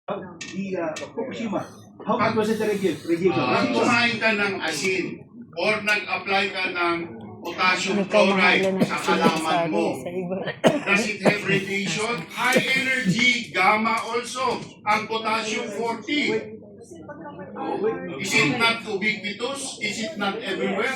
Fukushima. How much was it the radiation? Pag kumain ka ng asin or nag-apply ka ng potassium chloride sa halaman mo, does it have radiation? High energy, gamma also. Ang potassium 40. Is it not ubiquitous? Is it not everywhere?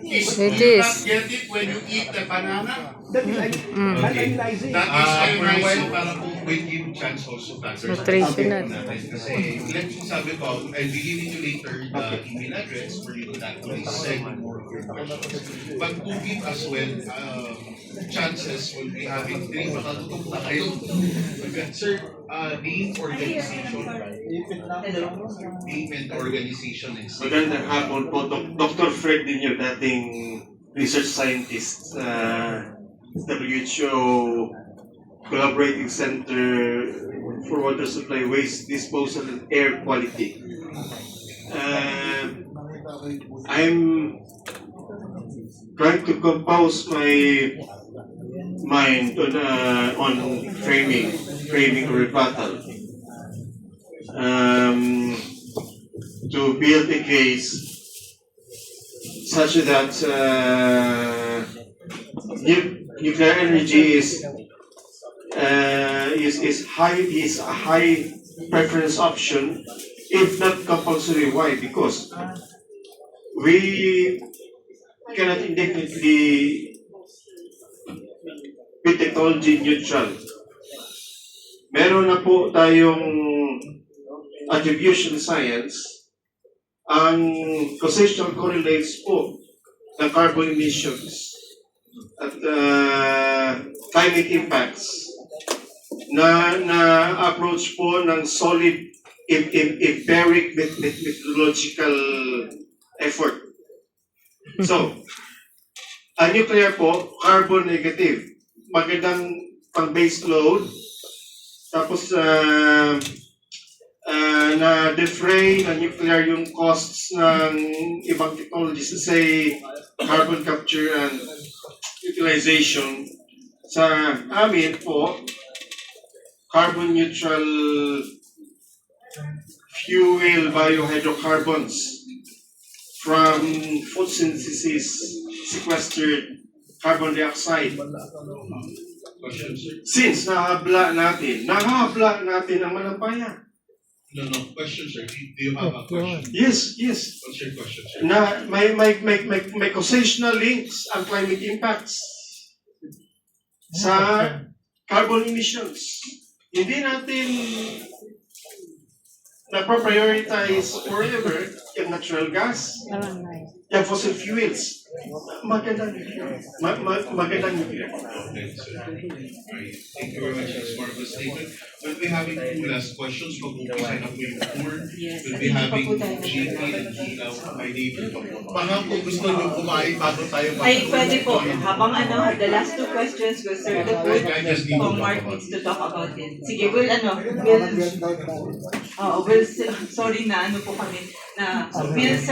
Is It you is. not get it when you eat the banana? That is ionizing. That is For a while, ionizing. parang kung may give chance also to answer sa Nutritional. topic natin. Kasi, let's sabi ko, I'll be giving you later the email address for you to actually send more of your questions. But to give as well chances, we'll be having 3 makatutok na kayo. Sir, name organization. Name and organization. Magandang hapon po, Dr. Fred Dinyo, dating research scientist, WHO Collaborating Center for Water Supply, Waste Disposal, and Air Quality. I'm trying to compose my mind on framing or rebuttal. To build a case such that nuclear energy is a high preference option, if not compulsory. Why? Because we cannot indefinitely be technology neutral. Meron na po tayong attribution science. Ang causation correlates po ng carbon emissions at climate impacts na approach po ng solid empiric methodological effort. So, ang nuclear po, carbon negative. Magandang pang base load. Tapos, na defray na nuclear yung costs ng ibang technologies, say carbon capture and utilization. Sa amin po, carbon neutral fuel biohydrocarbons from photosynthesis sequestered carbon dioxide. Question, sir? Since nahabla natin ang Malampaya. No, question, sir. Do you have a question? Yes. What's your question, sir? Na may causational links ang climate impacts sa carbon emissions. Hindi natin na-prioritize forever yung natural gas, yung fossil fuels. Magandang nuclear. Okay, sir. Alright. Thank you very much. That's more of a statement. We'll be having 2 last questions. Mag-umpisa na po yung tour. We'll be having GP and Gina, my neighbor. Baka kung gusto nyo kumain bago tayo Ay, pwede po. Habang the last 2 questions will serve the food. Kung Mark needs to talk about it. Sige, sorry na, po kami, we'll